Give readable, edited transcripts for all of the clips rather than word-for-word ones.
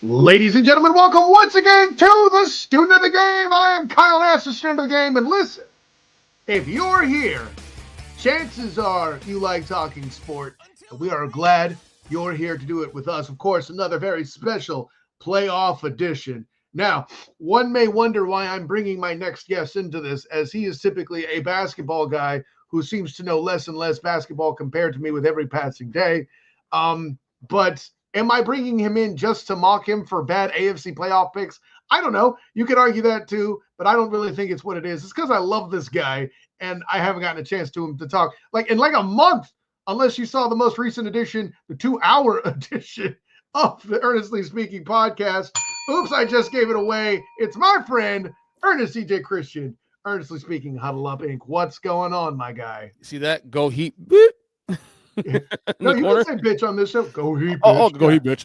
Ladies and gentlemen, welcome once again to the Student of the Game. I am Kyle Nash, the Student of the Game, and listen, if you're here, chances are you like talking sport, and we are glad you're here to do it with us. Of course, another very special playoff edition. Now, one may wonder why I'm bringing my next guest into this, as he is typically a basketball guy who seems to know less and less basketball compared to me with every passing day. But am I bringing him in just to mock him for bad AFC playoff picks? I don't know. You could argue that too, but I don't really think it's what it is. It's because I love this guy, and I haven't gotten a chance to him to talk in like a month, unless you saw the most recent edition, the 2-hour edition of the Earnestly Speaking podcast. Oops, I just gave it away. It's my friend, Ernest CJ Christian. Earnestly Speaking, Huddle Up Inc. What's going on, my guy? See that? Go Heat. Boop. No, you can say bitch on this show. Go Heat, bitch. Oh, go Heat, bitch.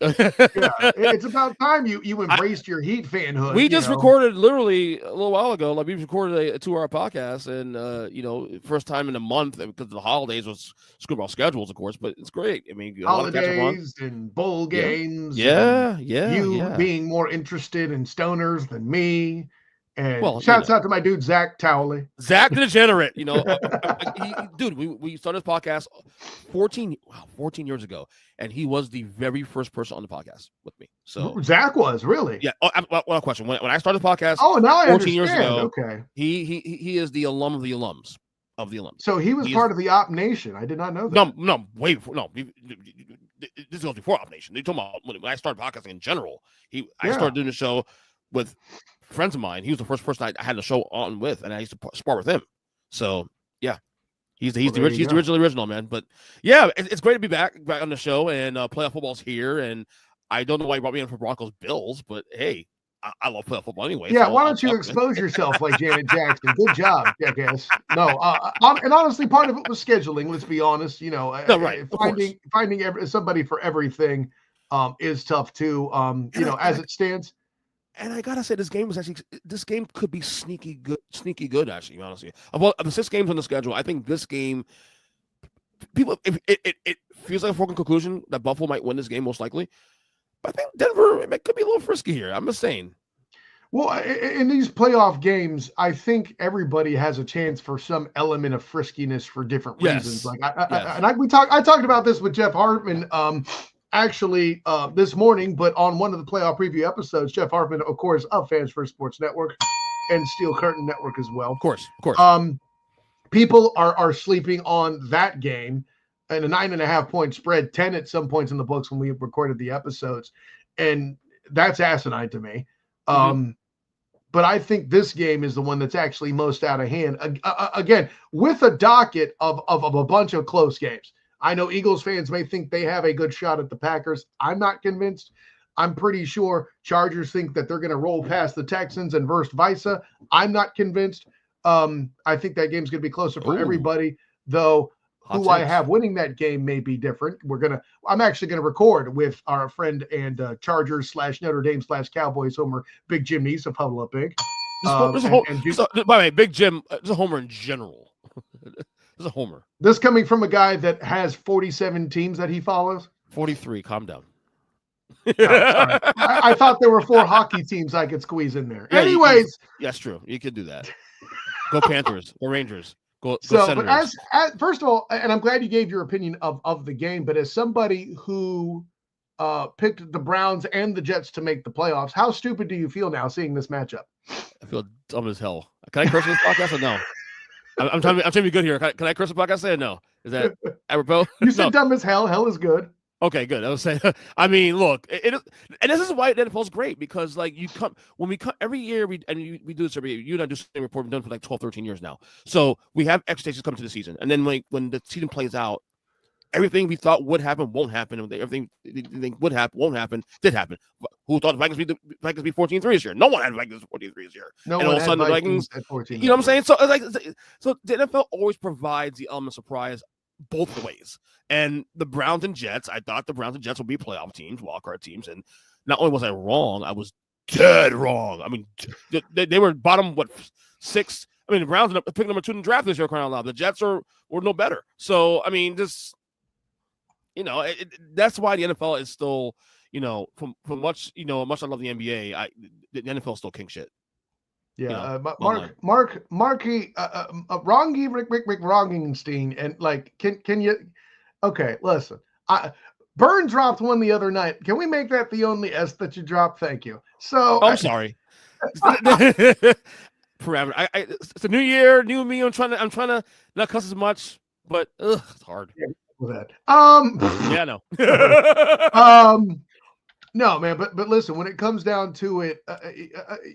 Yeah, it's about time you embraced your Heat fanhood. We just recorded literally a little while ago. Like we recorded a 2-hour podcast, and first time in a month because the holidays was screwed our schedules, of course. But it's great. I mean, holidays and bowl games. Yeah. Being more interested in stoners than me. And shouts out to my dude Zach Towley. Zach the Degenerate. Dude, we started this podcast 14 years ago, and he was the very first person on the podcast with me. So Zach was really, yeah. One question: when I started the podcast, now I 14 years ago, okay, he is the alum of the alums of the alums. So he was part of the Op Nation. I did not know that. No, wait, this goes before Op Nation. They talking about when I started podcasting in general. I started doing the show with friends of mine. He was the first person I had the show on with, and I used to spar with him. So yeah, he's the original man. But yeah, it's great to be back on the show, and playoff football's here. And I don't know why you brought me in for Broncos Bills, but hey, I love playoff football anyway. Yeah, so why don't you expose yourself like Janet Jackson? Good job, jackass. No, and honestly, part of it was scheduling. Let's be honest. Finding somebody for everything is tough too. As it stands. And I gotta say, this game could be sneaky good. Actually, honestly, of the 6 games on the schedule, I think this game, it feels like a foregone conclusion that Buffalo might win this game most likely. But I think Denver could be a little frisky here. I'm just saying. Well, in these playoff games, I think everybody has a chance for some element of friskiness for different reasons. I talked about this with Jeff Hartman. Actually, this morning, but on one of the playoff preview episodes, Jeff Hartman, of course, of Fans First Sports Network and Steel Curtain Network as well. Of course. People are sleeping on that game and a 9.5-point spread, 10 at some points in the books when we recorded the episodes, and that's asinine to me. But I think this game is the one that's actually most out of hand. Again, with a docket of a bunch of close games. I know Eagles fans may think they have a good shot at the Packers. I'm not convinced. I'm pretty sure Chargers think that they're going to roll past the Texans and vice versa. I'm not convinced. I think that game's going to be closer for everybody, though who I have winning that game may be different. I'm actually going to record with our friend and Chargers / Notre Dame / Cowboys homer, Big Jim Neese of Huddle Up Inc. By the way, Big Jim is a homer in general. A homer. This coming from a guy that has 47 teams that he follows. 43. Calm down. I thought there were 4 hockey teams I could squeeze in there. Yeah, anyways, that's true. You could do that. Go Panthers or Rangers. Go Senators. But as first of all, and I'm glad you gave your opinion of the game. But as somebody who picked the Browns and the Jets to make the playoffs, how stupid do you feel now seeing this matchup? I feel dumb as hell. Can I curse on this podcast or no? I'm trying to be good here. Can I curse the podcast? Say no. Is that apropos? You said dumb as hell. Hell is good. Okay, good. I was saying. I mean, look, and this is why the NFL is great because, like, we come every year. We do this every year. You and I do the same report. We've done it for like 12, 13 years now. So we have expectations come to the season, and then like when the season plays out, everything we thought would happen won't happen. Everything would happen won't happen did happen. Who thought the Vikings be 14-3 this year? No one had Vikings 14-3 this year. No and one all of a sudden the Vikings at 14. You know what I'm saying? So the NFL always provides the element of surprise both ways. And the Browns and Jets, I thought the Browns and Jets would be playoff teams, wildcard teams, and not only was I wrong, I was dead wrong. I mean, they were bottom 6. I mean, the Browns ended up picking number 2 in the draft this year. Crying out loud, the Jets were no better. So I mean, this. That's why the NFL is still, from much much I love the NBA, the NFL is still king shit. Yeah, Marky, Rick Rongenstein, and like, can you? Okay, listen, Burn dropped one the other night. Can we make that the only S that you drop? Thank you. So, I'm sorry. Parameter. It's a new year, new me. I'm trying to not cuss as much, but it's hard. Yeah, yeah, no. No, man, but listen, when it comes down to it,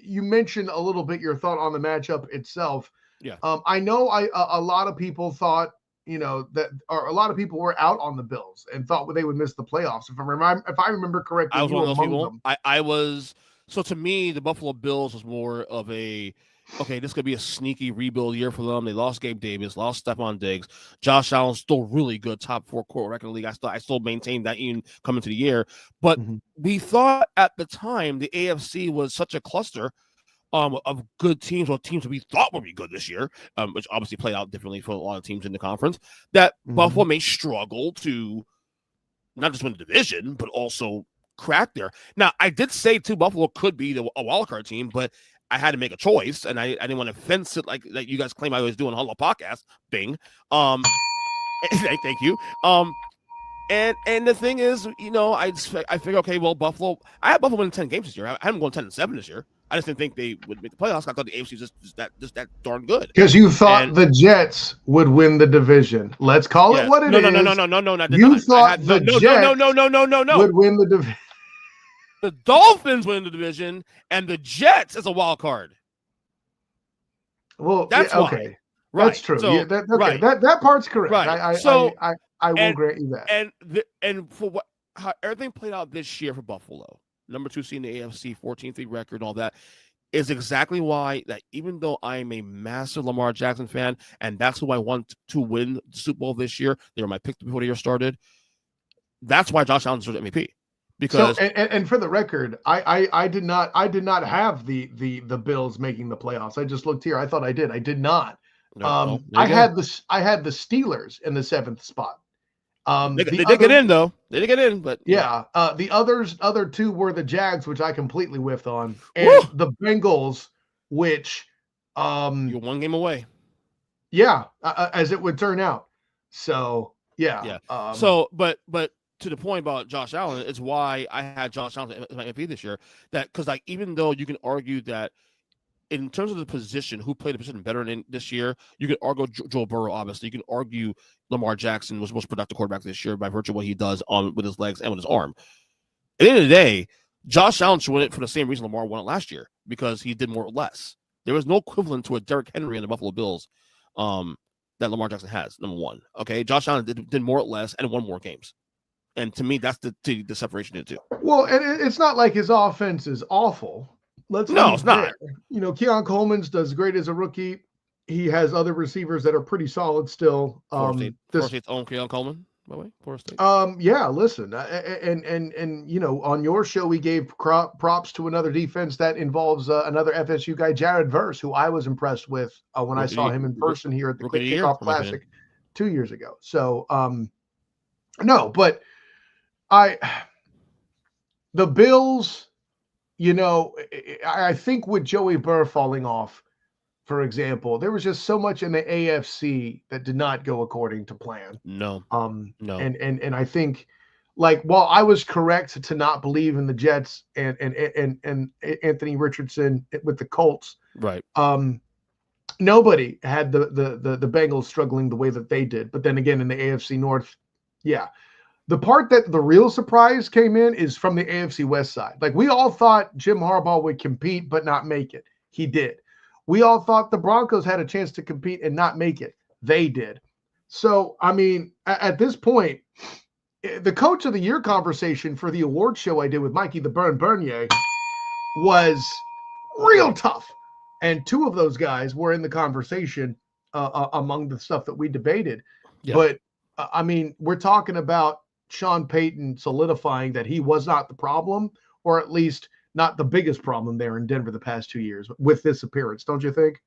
you mentioned a little bit your thought on the matchup itself. Yeah. I know a lot of people thought, that, or a lot of people were out on the Bills and thought they would miss the playoffs. If I remember correctly, I was you one were of those among people. them. I was. So to me, the Buffalo Bills was more of a, okay, this could be a sneaky rebuild year for them. They lost Gabe Davis, lost Stephon Diggs. Josh Allen's still really good, top 4 quarterback in the league. I still maintain that even coming to the year. But we thought at the time the AFC was such a cluster of good teams, or teams that we thought would be good this year, which obviously played out differently for a lot of teams in the conference, that Buffalo may struggle to not just win the division, but also crack there. Now, I did say too, Buffalo could be a wild card team, but I had to make a choice, and I didn't want to fence it like you guys claim I always do on Huddle podcast. Bing. Thank you. And the thing is, I figure, okay, well, Buffalo. I had Buffalo winning 10 games this year. I had them going 10-7 this year. I just didn't think they would make the playoffs. I thought the AFC was just that darn good. Because you thought the Jets would win the division. Let's call it what it is. No. You thought the Jets would win the division. The Dolphins win the division, and the Jets is a wild card. Well, that's okay. Right. That's true. So, right. That part's correct. Right. I will grant you that. And for how everything played out this year for Buffalo, number 2 seed in the AFC, 14-3 record, and all that, is exactly why that even though I am a massive Lamar Jackson fan, and that's who I want to win the Super Bowl this year, they were my pick before the year started. That's why Josh Allen deserves MVP. Because and for the record, I did not have the Bills making the playoffs. I just looked here. I thought I did. I did not. No, I had the Steelers in the 7th spot. They did get in though. They did get in, but the other 2 were the Jags, which I completely whiffed on, and the Bengals, which you're 1 game away. Yeah, as it would turn out. So yeah. So, but to the point about Josh Allen, it's why I had Josh Allen as my MVP this year. That because even though you can argue that in terms of the position, who played the position better in this year, you could argue Joe Burrow. Obviously, you can argue Lamar Jackson was the most productive quarterback this year by virtue of what he does with his legs and with his arm. At the end of the day, Josh Allen should win it for the same reason Lamar won it last year, because he did more or less. There was no equivalent to a Derrick Henry in the Buffalo Bills that Lamar Jackson has. Number one, okay, Josh Allen did more or less and won more games. And to me, that's the separation of the two. Well, and it's not like his offense is awful. It's not. Keon Coleman's does great as a rookie. He has other receivers that are pretty solid still. Florida State's own Keon Coleman, by the way. Florida State. Yeah. Listen, and on your show, we gave props to another defense that involves another FSU guy, Jared Verse, who I was impressed with when I saw him in person here at the Quick Kickoff Classic 2 years ago. So, no, but the Bills, I think with Joey Burr falling off, for example, there was just so much in the AFC that did not go according to plan. No. And I think, while I was correct to not believe in the Jets and Anthony Richardson with the Colts, right? Nobody had the Bengals struggling the way that they did. But then again, in the AFC North, yeah. The part that the real surprise came in is from the AFC West side. We all thought Jim Harbaugh would compete but not make it. He did. We all thought the Broncos had a chance to compete and not make it. They did. So, I mean, at this point, the Coach of the Year conversation for the award show I did with Mikey the Burn Bernier was real tough. And 2 of those guys were in the conversation among the stuff that we debated. Yeah. But, I mean, we're talking about Sean Payton solidifying that he was not the problem, or at least not the biggest problem there in Denver the past 2 years with this appearance. Don't you think?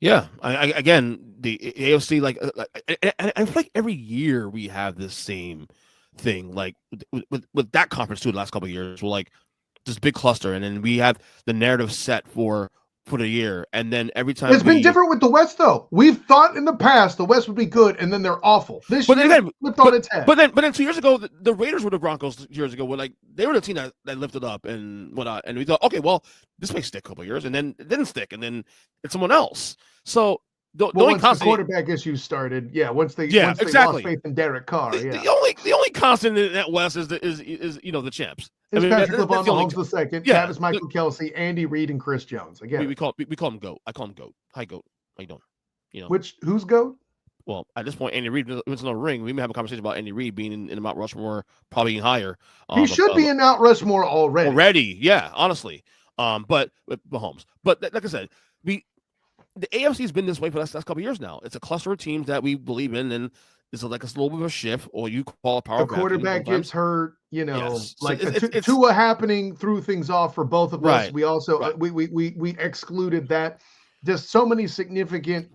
Yeah. Again, the AFC, I feel like every year we have this same thing, like with that conference too. The last couple of years, we're like this big cluster, and then we have the narrative set for the year, and then every time it's been different with the West though. We've thought in the past the West would be good, and then they're awful. This year again, flipped on its head. But then 2 years ago, the Raiders were the Broncos years ago. Were like they were the team that lifted up and whatnot, and we thought, okay, well, this may stick a couple of years, and then it didn't stick, and then it's someone else. So once the quarterback issues started, once they lost faith in Derek Carr, the only constant in that West is the champs. It's Patrick Mahomes the second, Travis Michael Kelsey, Andy Reid, and Chris Jones. Again, we call him GOAT. I call him GOAT. Hi GOAT. How you doing? Who's GOAT? Well, at this point, Andy Reid wins no ring. We may have a conversation about Andy Reid being in Mount Rushmore, probably higher. He should be in Mount Rushmore already. Yeah, honestly. But with Mahomes. But like I said, the AFC has been this way for the last couple of years now. It's a cluster of teams that we believe in, and it's like a little bit of a shift, or you call it power. The quarterback gets hurt, yes. Like Tua happening threw things off for both of us. We also we excluded that. Just so many significant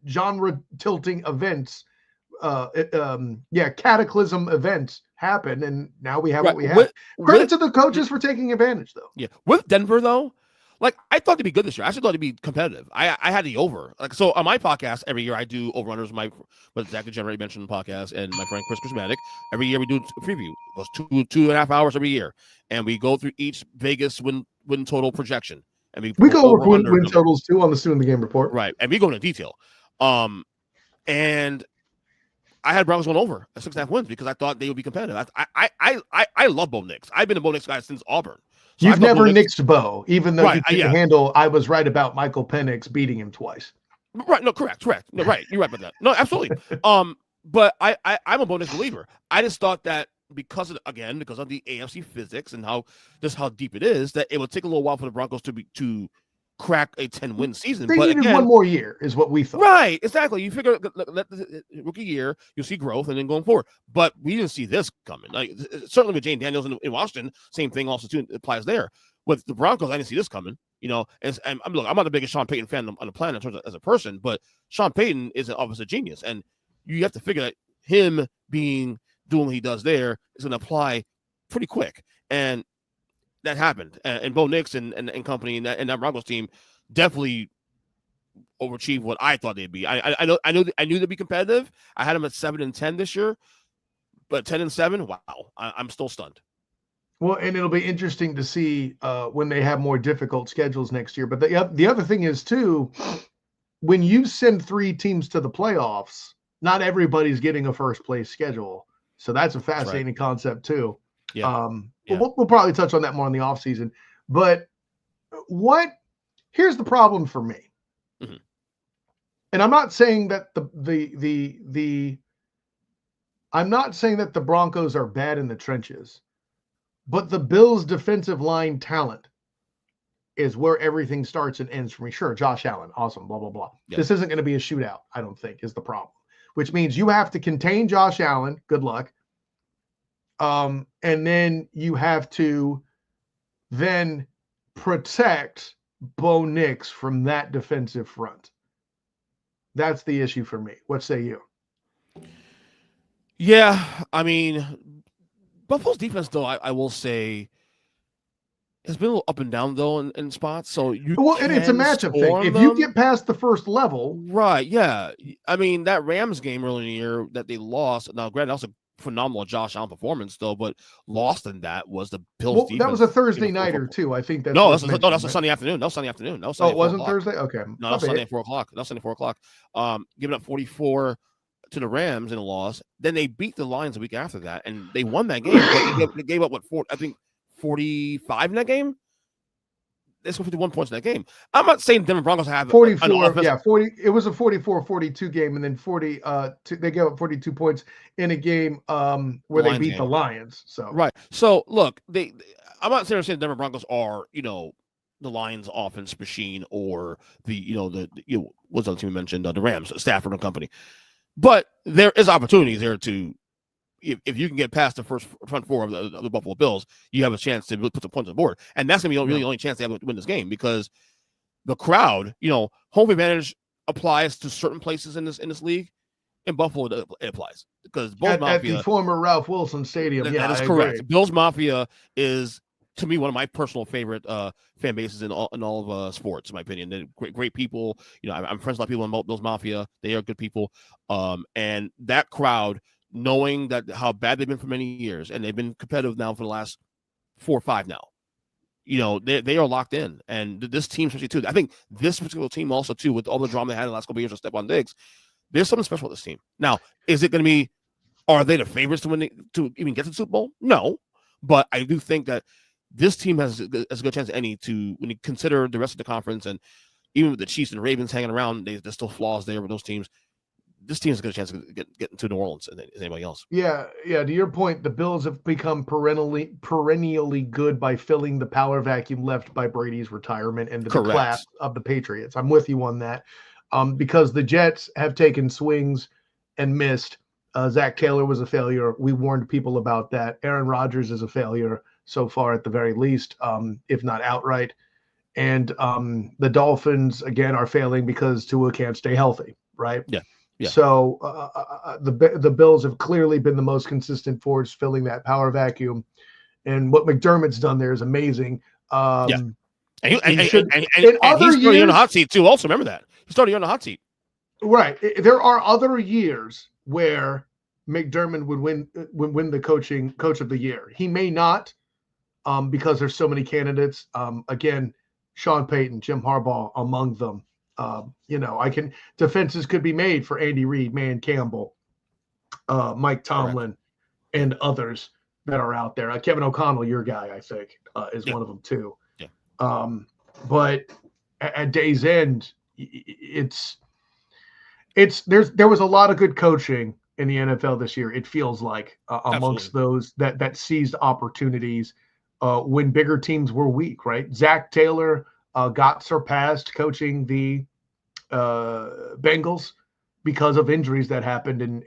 genre tilting events, cataclysm events happen, and now we have what we have. Credit to the coaches for taking advantage, though. Yeah, with Denver though. Like, I thought they'd be good this year. I actually thought they'd be competitive. I had the over. Like, so on my podcast, every year I do over-unders with Zach DeGenerate mentioned podcast and my friend Chris Prismatic. Every year we do a preview. It goes 2.5 hours every year. And we go through each Vegas win total projection. And we go over win totals too on the Student of the Game report. Right. And we go into detail. And I had Broncos going over at 6.5 wins because I thought they would be competitive. I love Bo Nix. I've been a Bo Nix guy since Auburn. So you've never nixed Bo, even though you couldn't handle. I was right about Michael Penix beating him twice. Right? No, correct. No, right. You're right about that. No, absolutely. But I'm a Bo Nix believer. I just thought that because of the AFC physics and how deep it is, that it would take a little while for the Broncos to crack a 10-win season. They needed one more year, is what we thought. Right, exactly. You figure let the rookie year, you'll see growth, and then going forward. But we didn't see this coming. Like certainly with Jane Daniels in Washington, same thing also too applies there. With the Broncos, I didn't see this coming. And I'm not the biggest Sean Payton fan on the planet in terms of as a person, but Sean Payton is obviously a genius, and you have to figure that him doing what he does there is going to apply pretty quick, and that happened. And Bo Nix and company and that Broncos team definitely overachieved what I thought they'd be. I knew they'd be competitive. I had them at 7-10 this year, but 10-7, wow, I'm still stunned. Well, and it'll be interesting to see when they have more difficult schedules next year. But the other thing is too, when you send 3 teams to the playoffs, not everybody's getting a first place schedule. So that's a fascinating concept too. Yeah. We'll probably touch on that more in the offseason. But here's the problem for me. Mm-hmm. And I'm not saying that I'm not saying that the Broncos are bad in the trenches, but the Bills' defensive line talent is where everything starts and ends for me. Sure, Josh Allen, awesome, blah, blah, blah. Yeah. This isn't going to be a shootout, I don't think, is the problem, which means you have to contain Josh Allen. Good luck. And then you have to then protect Bo Nix from that defensive front. That's the issue for me. What say you? Yeah, I mean, Buffalo's defense, though, I will say, has been a little up and down, though, in spots. So and it's a matchup thing. If you get past the first level. Right, yeah. I mean, that Rams game early in the year that they lost, now, granted, that was a phenomenal Josh Allen performance, though, but lost in that was the Bills defense. That was a Thursday nighter, too. I think that's that's a Sunday afternoon. No, Sunday afternoon. No, Sunday it wasn't Thursday? Okay. No, that was Sunday at 4 o'clock. That was Sunday at 4 o'clock. Giving up 44 to the Rams in a loss. Then they beat the Lions a week after that, and they won that game. But they gave up, 45 in that game? They scored 51 points in that game. I'm not saying Denver Broncos have 44. 40. It was a 44-42 game, and then 40. They gave up 42 points in a game where they beat the Lions. So right. So look, I'm not saying the Denver Broncos are the Lions offense machine or what's the other team we mentioned, the Rams, Stafford and company. But there is opportunities there to. If you can get past the front four of the Buffalo Bills, you have a chance to put some points on the board. And that's going to be really the only chance they have to win this game because the crowd, home advantage applies to certain places in this league. In Buffalo, it applies because Bills at Mafia the former Ralph Wilson Stadium. that is I correct. agree. Bills Mafia is, to me, one of my personal favorite fan bases in all of sports, in my opinion. They're great people. I'm friends with a lot of people in Bills Mafia. They are good people. And that crowd, knowing that how bad they've been for many years, and they've been competitive now for the last 4 or 5 now. They are locked in, and this team, especially too. I think this particular team also too, with all the drama they had in the last couple of years with Stephon Diggs, there's something special with this team. Now, is it going to be? Are they the favorites to even get to the Super Bowl? No, but I do think that this team has a good chance as any to, when you consider the rest of the conference, and even with the Chiefs and Ravens hanging around, there's still flaws there with those teams. This team has a good chance to get into New Orleans and anybody else. Yeah. To your point, the Bills have become perennially good by filling the power vacuum left by Brady's retirement and the collapse of the Patriots. I'm with you on that, because the Jets have taken swings and missed. Zach Taylor was a failure. We warned people about that. Aaron Rodgers is a failure so far, at the very least, if not outright. And the Dolphins, again, are failing because Tua can't stay healthy, right? Yeah. So the Bills have clearly been the most consistent force filling that power vacuum. And what McDermott's done there is amazing. And he's started on the hot seat, too. Also, remember that. He started on the hot seat. Right. There are other years where McDermott would win the coach of the year. He may not, because there's so many candidates. Again, Sean Payton, Jim Harbaugh among them. Defenses could be made for Andy Reid, Man Campbell, Mike Tomlin, and others that are out there. Kevin O'Connell, your guy, I think, is one of them too. Yeah. But at day's end, there was a lot of good coaching in the NFL this year. It feels like amongst those that seized opportunities when bigger teams were weak. Right, Zach Taylor got surpassed coaching the Bengals because of injuries that happened, and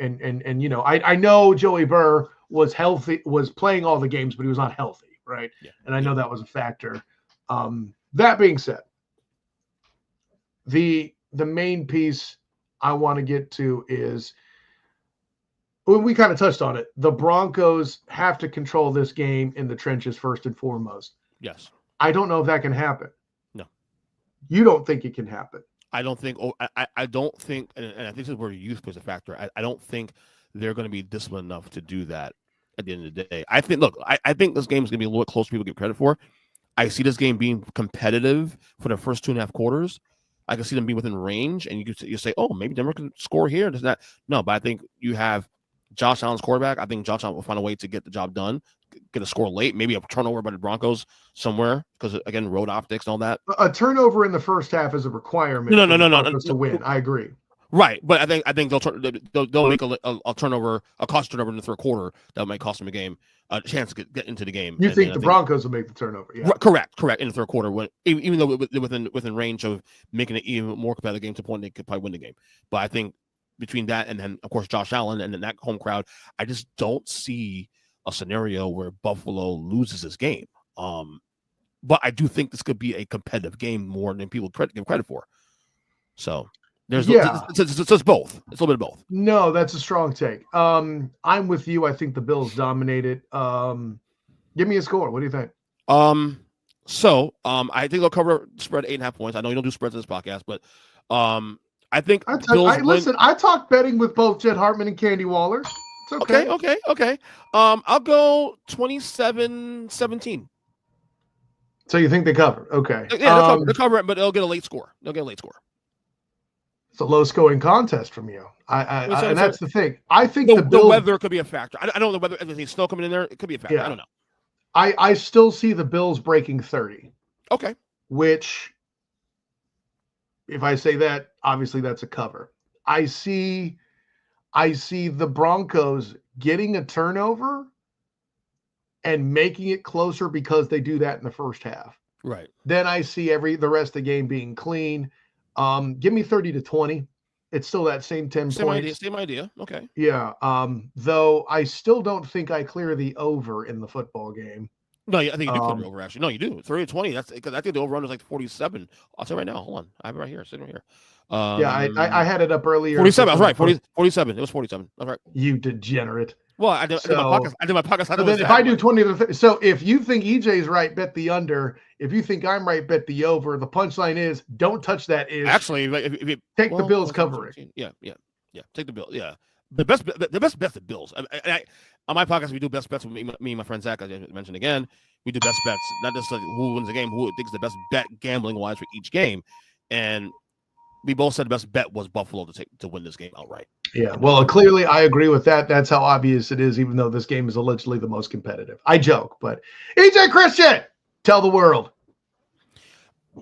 I know Joey Burr was healthy, was playing all the games, but he was not healthy, right? Yeah. And I know that was a factor. That being said, the main piece I want to get to is, we kind of touched on it. The Broncos have to control this game in the trenches first and foremost. Yes. I don't know if that can happen. No. You don't think it can happen? I don't think. I don't think, and I think this is where youth plays a factor. I don't think they're going to be disciplined enough to do that at the end of the day. I think. Look, I think this game is going to be a little bit closer. People give credit for. I see this game being competitive for the first 2.5 quarters. I can see them being within range, and you say, oh, maybe Denver can score here. Does that? No, but I think you have Josh Allen's quarterback. I think Josh Allen will find a way to get the job done, get a score late, maybe a turnover by the Broncos somewhere, because again, road optics and all that. A turnover in the first half is a requirement. No, to win. I agree. Right, but I think they'll make a turnover, a cost turnover in the third quarter that might cost them a game, a chance to get into the game. You think the Broncos will make the turnover? Yeah, correct in the third quarter, when even though they're within range of making it even more competitive game to the point they could probably win the game. But I think between that and then of course Josh Allen and then that home crowd, I just don't see a scenario where Buffalo loses this game. But I do think this could be a competitive game more than people give credit for. So. It's both. It's a little bit of both. No, that's a strong take. I'm with you. I think the Bills dominated. Give me a score. What do you think? I think they'll cover spread 8.5 points. I know you don't do spreads in this podcast, but I think I talked betting with both Jed Hartman and Candy Waller. It's okay. Okay. I'll go 27-17. So you think they cover? Okay. Yeah, they'll cover it, but they'll get a late score. It's a low-scoring contest from you. And that's the thing. I think the weather could be a factor. I don't know the weather. If there's snow coming in there, it could be a factor. Yeah. I don't know. I still see the Bills breaking 30. Okay. Which, if I say that, obviously that's a cover. I see the Broncos getting a turnover and making it closer because they do that in the first half. Right. Then I see the rest of the game being clean. Give me 30-20. It's still that same 10 points. Same idea. Okay. Yeah. Though I still don't think I clear the over in the football game. No, I think you do cover over, actually. No, you do. 30-20. That's because I think the over-under is like 47. I'll tell you right now. Hold on. I have it right here. Sitting right here. I had it up earlier. 47. I was right. 47. It was 47. That's right. You degenerate. Well, I did my podcast. I did my podcast. So then if I do 20 to 30, so if you think EJ's right, bet the under. If you think I'm right, bet the over. The punchline is don't touch that. Is actually if you take the Bills covering. Yeah. Take the Bills. Yeah. The best bet the Bills. On my podcast, we do best bets with me and my friend Zach. I mentioned again, we do best bets, not just like who wins the game, who thinks the best bet gambling wise for each game, and we both said the best bet was Buffalo to win this game outright. Yeah, well, clearly I agree with that. That's how obvious it is, even though this game is allegedly the most competitive. I joke, but EJ Christian, tell the world.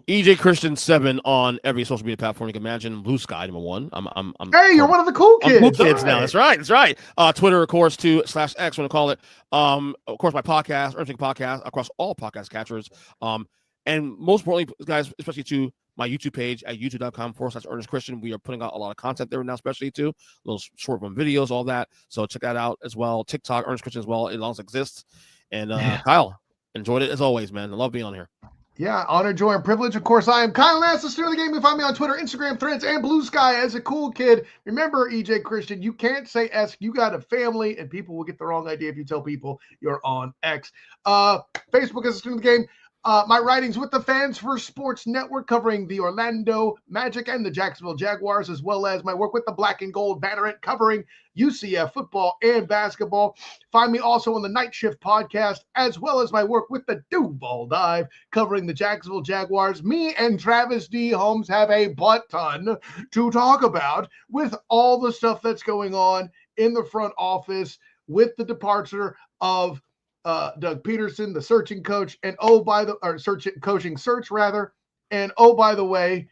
EJ Christian 7 on every social media platform you can imagine. Blue Sky #1. Hey, you're one of the cool kids. I'm cool kids now. That's right. Twitter, of course, /X. Want to call it. Of course, my podcast, Earnestly podcast, across all podcast catchers. And most importantly, guys, especially to my YouTube page at youtube.com/Ernest Christian. We are putting out a lot of content there now, especially too. Little short form videos, all that. So check that out as well. TikTok, Ernest Christian as well. It all exists. And Kyle, enjoyed it as always, man. I love being on here. Yeah, honor, joy, and privilege. Of course, I am Kyle Nass, the student of the game. You can find me on Twitter, Instagram, Threads, and Blue Sky as a cool kid. Remember, EJ Christian, you can't say S. You got a family, and people will get the wrong idea if you tell people you're on X. Facebook as a student of the game. My writings with the Fans for Sports Network covering the Orlando Magic and the Jacksonville Jaguars, as well as my work with the Black and Gold Banneret covering UCF football and basketball. Find me also on the Night Shift podcast, as well as my work with the Duval Dive covering the Jacksonville Jaguars. Me and Travis D. Holmes have a butt ton to talk about with all the stuff that's going on in the front office with the departure of Doug Peterson, the searching coach, and coaching search rather. And by the way,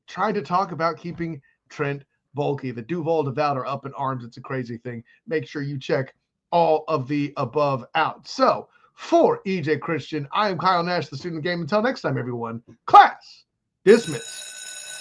trying to talk about keeping Trent Baalke. The Duval Devout are up in arms. It's a crazy thing. Make sure you check all of the above out. So for EJ Christian, I am Kyle Nash, the student of the game. Until next time, everyone, class dismissed.